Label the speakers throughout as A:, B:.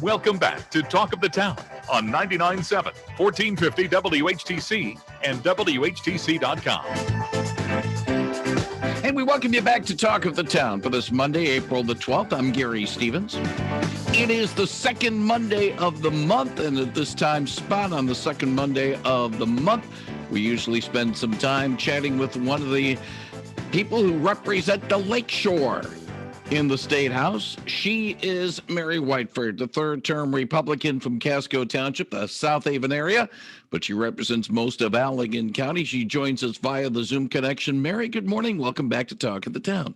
A: Welcome back to Talk of the Town on 99.7, 1450 WHTC and WHTC.com.
B: And we welcome you back to Talk of the Town for this Monday, April the 12th. I'm Gary Stevens. It is the second Monday of the month, and at this time spot on the second Monday of the month, we usually spend some time chatting with one of the people who represent the Lakeshore in the State House. She is Mary Whiteford, the third-term Republican from Casco Township, the South Haven area, but she represents most of Allegan County. She joins us via the Zoom connection. Mary, good morning. Welcome back to Talk of the Town.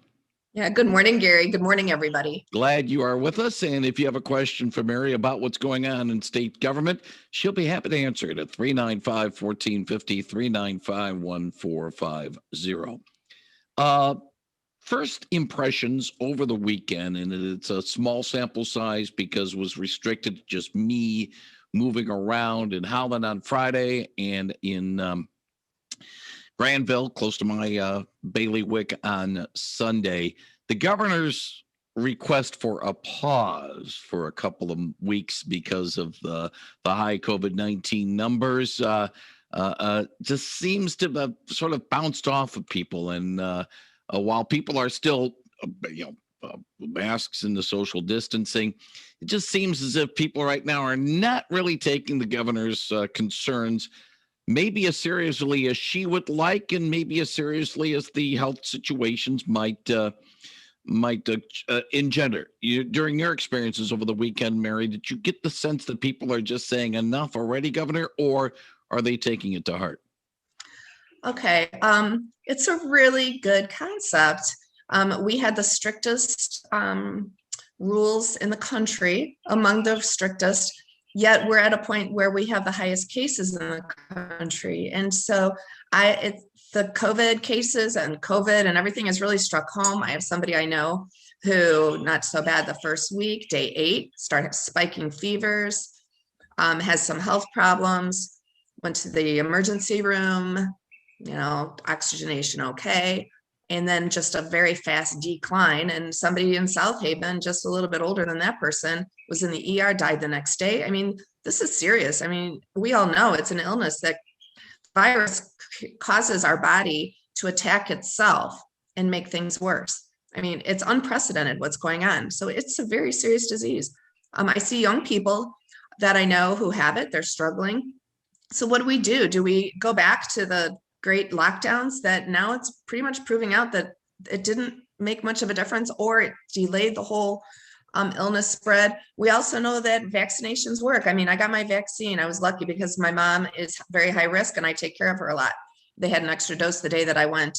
C: Yeah, good morning, Gary. Good morning, everybody.
B: Glad you are with us. And if you have a question for Mary about what's going on in state government, she'll be happy to answer it at 395-1450, 395-1450. First impressions over the weekend, and it's a small sample size because it was restricted to just me moving around in Howland on Friday and in Granville, close to my bailiwick on Sunday. The governor's request for a pause for a couple of weeks because of the high COVID-19 numbers just seems to have sort of bounced off of people. And while people are still, masks and the social distancing, it just seems as if people right now are not really taking the governor's concerns maybe as seriously as she would like, and maybe as seriously as the health situations might engender. During your experiences over the weekend, Mary, did you get the sense that people are just saying enough already, Governor, or are they taking it to heart?
C: Okay, it's a really good concept. We had the strictest rules in the country, among the strictest, yet we're at a point where we have the highest cases in the country. And so the COVID cases and COVID and everything has really struck home. I have somebody I know who, not so bad the first week, day 8, started spiking fevers, has some health problems, went to the emergency room, oxygenation okay, and then just a very fast decline. And somebody in South Haven, just a little bit older than that person, was in the ER, died the next day. I mean, this is serious. I mean, we all know it's an illness that virus causes our body to attack itself and make things worse. I mean, it's unprecedented what's going on. So it's a very serious disease. I see young people that I know who have it, they're struggling. So what do? Do we go back to the great lockdowns that now it's pretty much proving out that it didn't make much of a difference, or it delayed the whole illness spread? We also know that vaccinations work. I mean, I got my vaccine. I was lucky because my mom is very high risk and I take care of her a lot. They had an extra dose the day that I went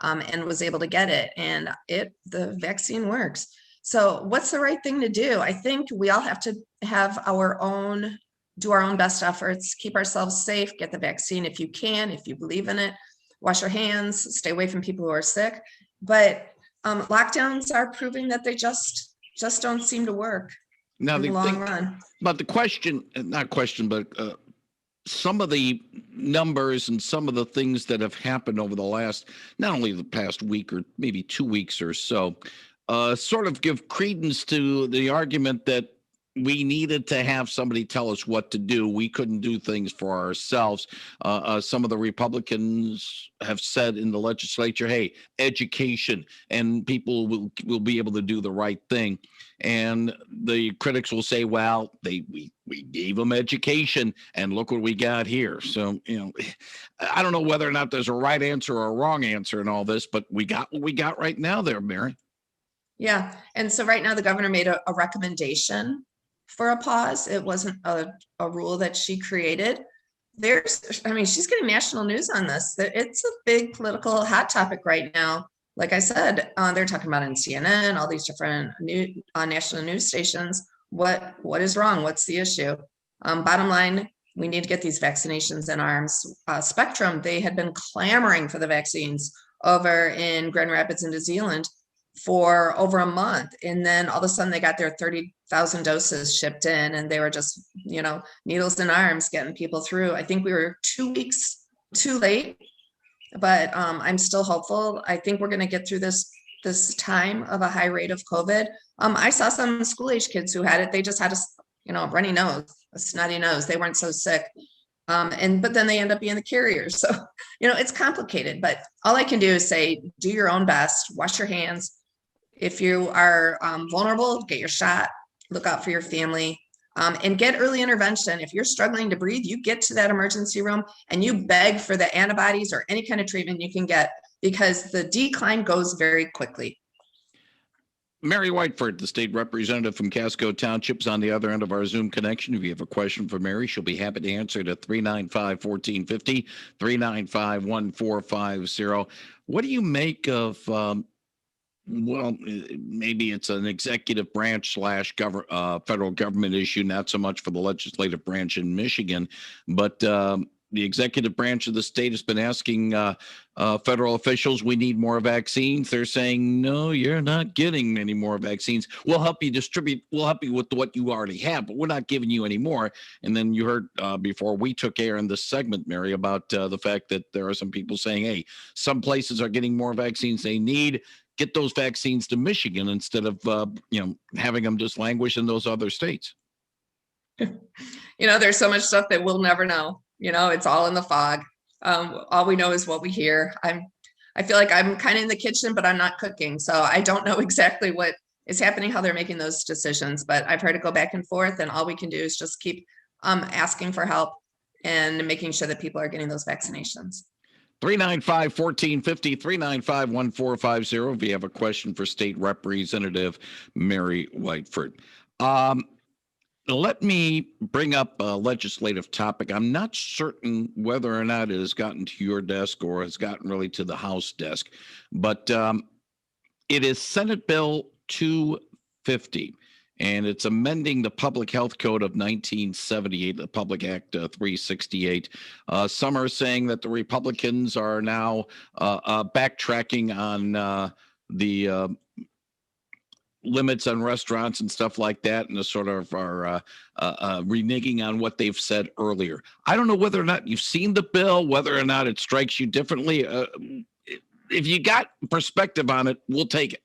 C: and was able to get it. And the vaccine works. So what's the right thing to do? I think we all have to do our own best efforts, keep ourselves safe, get the vaccine if you can, if you believe in it, wash your hands, stay away from people who are sick. But lockdowns are proving that they just don't seem to work in the long run.
B: But some of the numbers and some of the things that have happened over the last, not only the past week or maybe 2 weeks or so, sort of give credence to the argument that we needed to have somebody tell us what to do. We couldn't do things for ourselves. Some of the Republicans have said in the legislature, hey, education, and people will be able to do the right thing. And the critics will say, well, we gave them education and look what we got here. So, I don't know whether or not there's a right answer or a wrong answer in all this, but we got what we got right now there, Mary.
C: Yeah. And so right now the governor made a recommendation for a pause. It wasn't a rule that she created. She's getting national news on this. It's a big political hot topic right now. Like I said, they're talking about in CNN, all these different national news stations. What is wrong? What's the issue? Bottom line, we need to get these vaccinations in arms. Spectrum, they had been clamoring for the vaccines over in Grand Rapids and New Zealand for over a month. And then all of a sudden they got their 30,000 doses shipped in, and they were just, needles in arms getting people through. I think we were 2 weeks too late, but I'm still hopeful. I think we're going to get through this time of a high rate of COVID. I saw some school age kids who had it. They just had runny nose, a snotty nose. They weren't so sick. But then they end up being the carriers. So, it's complicated, but all I can do is say, do your own best, wash your hands. If you are vulnerable, get your shot, look out for your family, and get early intervention. If you're struggling to breathe, you get to that emergency room and you beg for the antibodies or any kind of treatment you can get, because the decline goes very quickly.
B: Mary Whiteford, the state representative from Casco Township, is on the other end of our Zoom connection. If you have a question for Mary, she'll be happy to answer it at 395-1450, 395-1450. What do you make of, maybe it's an executive branch / federal government issue, not so much for the legislative branch in Michigan, but the executive branch of the state has been asking federal officials, we need more vaccines. They're saying, no, you're not getting any more vaccines. We'll help you distribute. We'll help you with what you already have, but we're not giving you any more. And then you heard before we took air in this segment, Mary, about the fact that there are some people saying, hey, some places are getting more vaccines they need. Get those vaccines to Michigan instead of, having them just languish in those other states.
C: There's so much stuff that we'll never know. It's all in the fog. All we know is what we hear. I feel like I'm kind of in the kitchen, but I'm not cooking. So I don't know exactly what is happening, how they're making those decisions, but I've heard it go back and forth, and all we can do is just keep asking for help and making sure that people are getting those vaccinations.
B: 395-1450, 395-1450. If you have a question for State Representative Mary Whiteford. Let me bring up a legislative topic. I'm not certain whether or not it has gotten to your desk or has gotten really to the House desk, but it is Senate Bill 250, and it's amending the Public Health Code of 1978, the Public Act 368. Some are saying that the Republicans are now backtracking on the limits on restaurants and stuff like that, and the sort of are reneging on what they've said earlier. I don't know whether or not you've seen the bill, whether or not it strikes you differently. If you got perspective on it, we'll take it.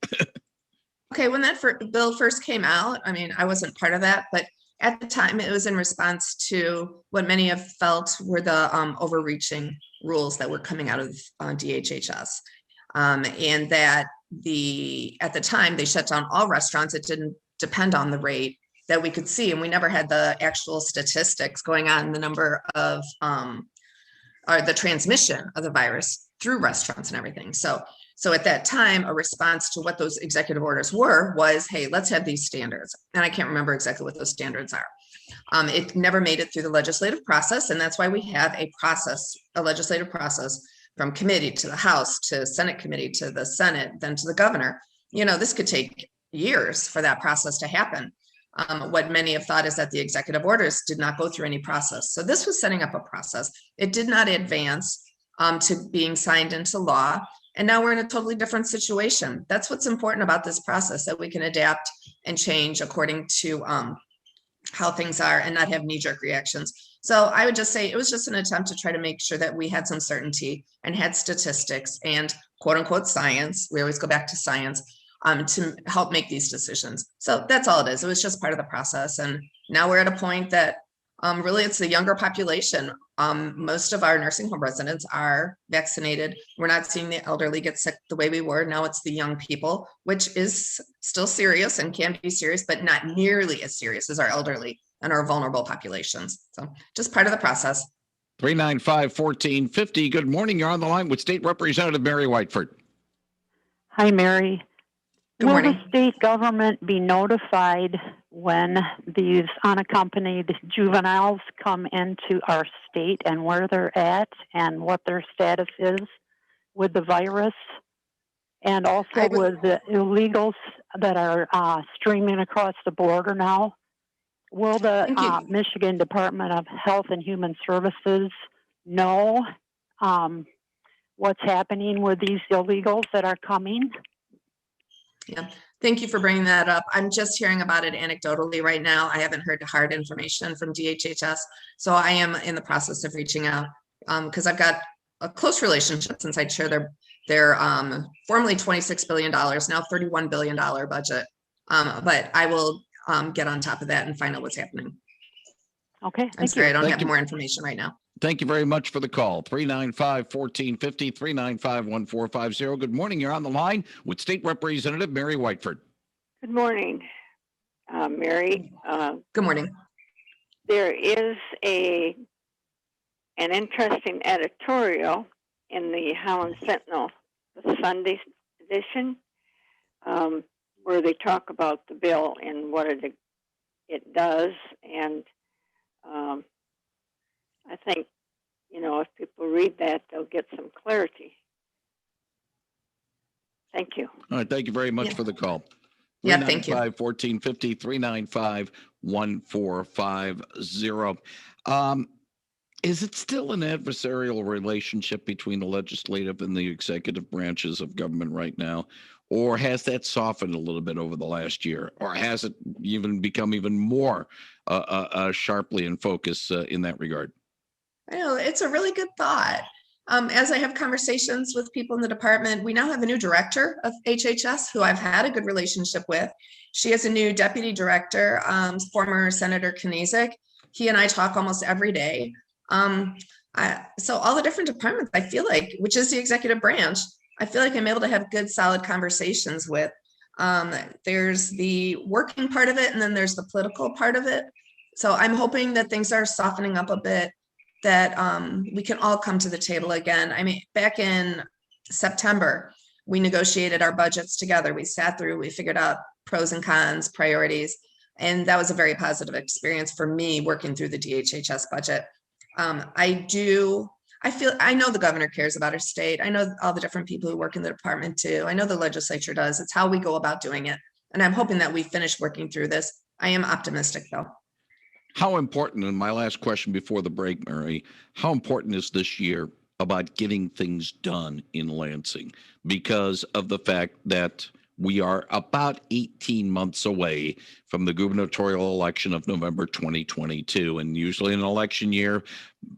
C: Okay, when that bill first came out, I wasn't part of that, but at the time it was in response to what many have felt were the overreaching rules that were coming out of DHHS, and that at the time they shut down all restaurants. It didn't depend on the rate that we could see, and we never had the actual statistics going on the number of or the transmission of the virus through restaurants and everything. So at that time, a response to what those executive orders was, hey, let's have these standards. And I can't remember exactly what those standards are. It never made it through the legislative process, and that's why we have a legislative process from committee to the House to Senate committee to the Senate, then to the governor. This could take years for that process to happen. What many have thought is that the executive orders did not go through any process. So this was setting up a process. It did not advance to being signed into law. And now we're in a totally different situation. That's what's important about this process, that we can adapt and change according to how things are and not have knee-jerk reactions. So I would just say it was just an attempt to try to make sure that we had some certainty and had statistics and quote unquote science. We always go back to science to help make these decisions. So that's all it is. It was just part of the process. And now we're at a point that really it's the younger population. Most of our nursing home residents are vaccinated. We're not seeing the elderly get sick the way we were. Now it's the young people, which is still serious and can be serious, but not nearly as serious as our elderly and our vulnerable populations. So just part of the process.
B: 395-1450. Good morning. You're on the line with State Representative Mary Whiteford.
D: Hi, Mary.
C: Good
D: Will
C: morning.
D: the state government be notified when these unaccompanied juveniles come into our state and where they're at and what their status is with the virus? And also with the illegals that are streaming across the border now? Will the Michigan Department of Health and Human Services know what's happening with these illegals that are coming?
C: Yeah, thank you for bringing that up. I'm just hearing about it anecdotally right now. I haven't heard hard information from DHHS. So I am in the process of reaching out because I've got a close relationship since I chair their formerly $26 billion, now $31 billion budget. But I will get on top of that and find out what's happening.
D: Okay,
C: I'm
D: thank
C: sorry,
D: you.
C: I don't
B: Thank
C: have
B: you.
C: more information right now.
B: Thank you very much for the call. 395-1450, 395-1450. Good morning. You're on the line with State Representative Mary Whiteford.
E: Good morning, Mary.
C: Good morning.
E: There is an interesting editorial in the Holland Sentinel, the Sunday edition, where they talk about the bill and what it does. And I think, if people read that, they'll get some clarity. Thank you.
B: All right. Thank you very much
C: Yeah.
B: for the call.
C: Yeah, thank you.
B: 395-1450, 395-1450. Is it still an adversarial relationship between the legislative and the executive branches of government right now? Or has that softened a little bit over the last year? Or has it even become even more sharply in focus in that regard?
C: I know it's a really good thought. As I have conversations with people in the department, we now have a new director of HHS who I've had a good relationship with. She has a new deputy director, former Senator Knezek. He and I talk almost every day. So all the different departments, I feel like, which is the executive branch, I feel like I'm able to have good, solid conversations with. There's the working part of it, and then there's the political part of it. So I'm hoping that things are softening up a bit, that we can all come to the table again. I mean, back in September, we negotiated our budgets together. We sat through, we figured out pros and cons, priorities, and that was a very positive experience for me working through the DHHS budget. I know the governor cares about our state. I know all the different people who work in the department too. I know the legislature does. It's how we go about doing it. And I'm hoping that we finish working through this. I am optimistic though.
B: How important, and my last question before the break, Mary, how important is this year about getting things done in Lansing because of the fact that we are about 18 months away from the gubernatorial election of November 2022. And usually in an election year,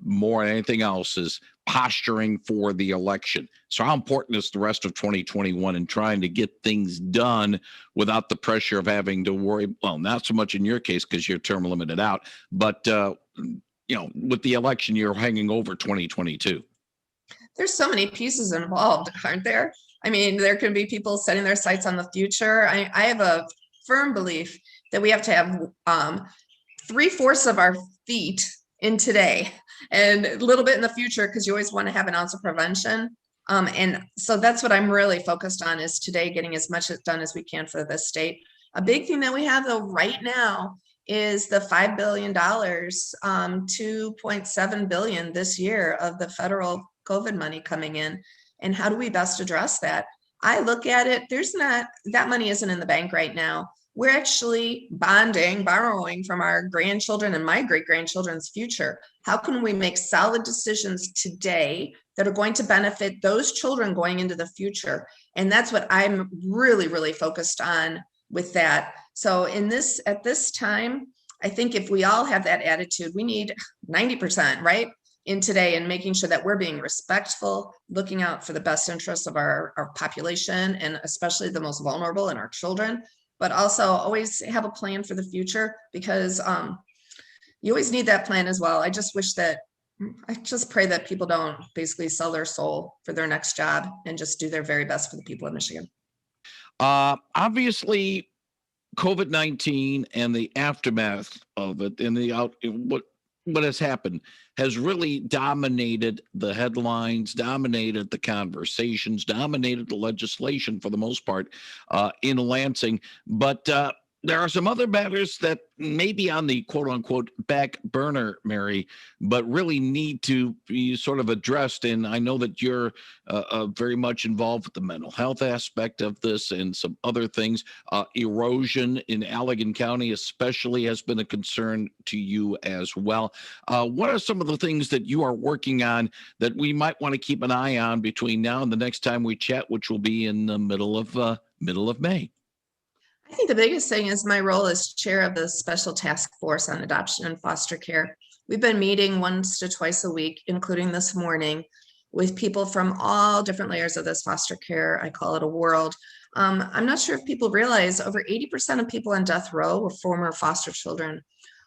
B: more than anything else is posturing for the election. So how important is the rest of 2021 in trying to get things done without the pressure of having to worry? Well, not so much in your case because you're term limited out, but with the election year hanging over 2022.
C: There's so many pieces involved, aren't there? I mean, there can be people setting their sights on the future. I have a firm belief that we have to have 3/4 of our feet in today and a little bit in the future, because you always want to have an ounce of prevention. And so that's what I'm really focused on, is today getting as much done as we can for this state. A big thing that we have though right now is the $5 billion, $2.7 billion this year of the federal COVID money coming in. And how do we best address that? I look at it, that money isn't in the bank right now. We're actually borrowing from our grandchildren and my great-grandchildren's future. How can we make solid decisions today that are going to benefit those children going into the future? And that's what I'm really, really focused on with that. So at this time, I think if we all have that attitude, we need 90%, right? In today, and making sure that we're being respectful, looking out for the best interests of our population, and especially the most vulnerable and our children, but also always have a plan for the future, because you always need that plan as well. I just pray that people don't basically sell their soul for their next job and just do their very best for the people of Michigan.
B: Obviously, COVID-19 and the aftermath of it and what has happened has really dominated the headlines, dominated the conversations, dominated the legislation for the most part in Lansing. But there are some other matters that may be on the quote unquote back burner, Mary, but really need to be sort of addressed. And I know that you're very much involved with the mental health aspect of this and some other things. Erosion in Allegan County especially has been a concern to you as well. What are some of the things that you are working on that we might want to keep an eye on between now and the next time we chat, which will be in the middle of May?
C: I think the biggest thing is my role as chair of the Special Task Force on Adoption and Foster Care. We've been meeting once to twice a week, including this morning, with people from all different layers of this foster care, I call it a world, I'm not sure if people realize over 80% of people on death row were former foster children.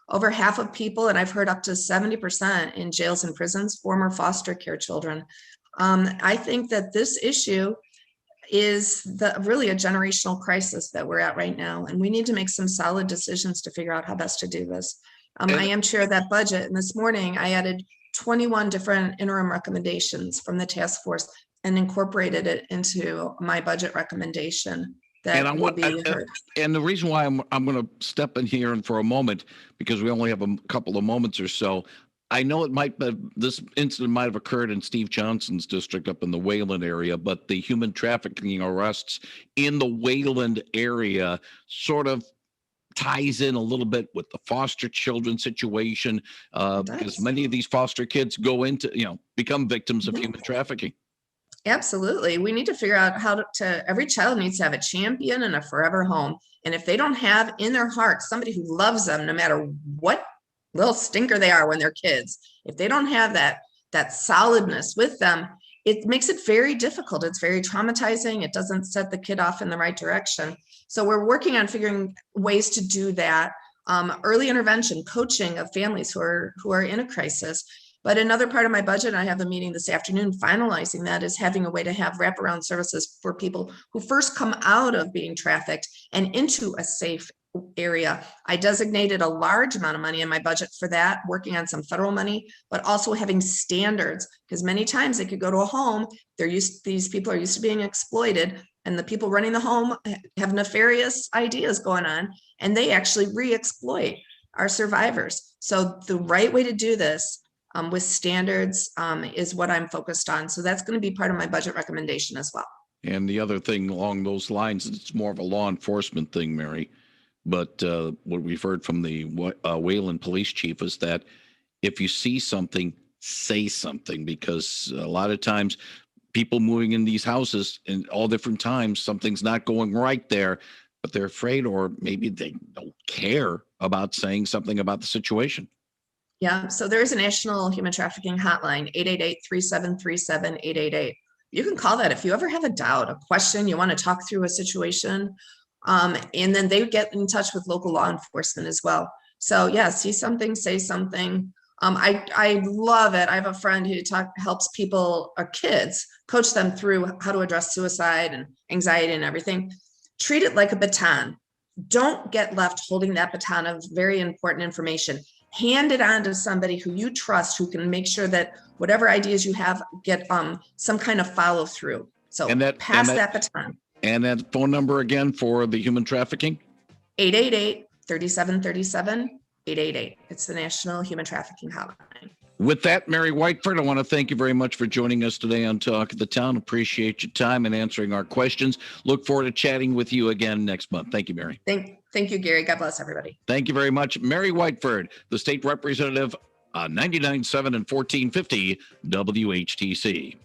C: Over half of people, and I've heard up to 70% in jails and prisons, former foster care children. I think that this issue is really a generational crisis that we're at right now. And we need to make some solid decisions to figure out how best to do this. I am chair of that budget. And this morning I added 21 different interim recommendations from the task force and incorporated it into my budget recommendation.
B: And the reason why I'm going to step in here and for a moment, because we only have a couple of moments or so. I know this incident might have occurred in Steve Johnson's district up in the Wayland area, but the human trafficking arrests in the Wayland area sort of ties in a little bit with the foster children situation, because many of these foster kids go into, become victims of human trafficking.
C: Absolutely. We need to figure out how every child needs to have a champion and a forever home. And if they don't have in their heart somebody who loves them, no matter what little stinker they are when they're kids, if they don't have that solidness with them, it makes it very difficult. It's very traumatizing. It doesn't set the kid off in the right direction. So we're working on figuring ways to do that. Early intervention, coaching of families who are in a crisis. But another part of my budget, I have a meeting this afternoon finalizing that, is having a way to have wraparound services for people who first come out of being trafficked and into a safe area. I designated a large amount of money in my budget for that, working on some federal money, but also having standards, because many times they could go to a home, these people are used to being exploited, and the people running the home have nefarious ideas going on, and they actually re-exploit our survivors. So the right way to do this with standards is what I'm focused on. So that's going to be part of my budget recommendation as well.
B: And the other thing along those lines, it's more of a law enforcement thing, Mary. But what we've heard from the Wayland police chief is that if you see something, say something, because a lot of times people moving in these houses in all different times, something's not going right there, but they're afraid, or maybe they don't care about saying something about the situation.
C: Yeah, so there is a national human trafficking hotline, 888-3737-888. You can call that if you ever have a doubt, a question, you want to talk through a situation, and then they get in touch with local law enforcement as well. So yeah, see something, say something. I love it. I have a friend who helps people or kids, coach them through how to address suicide and anxiety and everything. Treat it like a baton. Don't get left holding that baton of very important information. Hand it on to somebody who you trust, who can make sure that whatever ideas you have get some kind of follow through. So pass that baton.
B: And that phone number again for the human trafficking?
C: 888-3737-888. It's the National Human Trafficking Hotline.
B: With that, Mary Whiteford, I want to thank you very much for joining us today on Talk of the Town. Appreciate your time and answering our questions. Look forward to chatting with you again next month. Thank you, Mary.
C: Thank you, Gary. God bless everybody.
B: Thank you very much. Mary Whiteford, the state representative on 99.7 and 1450 WHTC.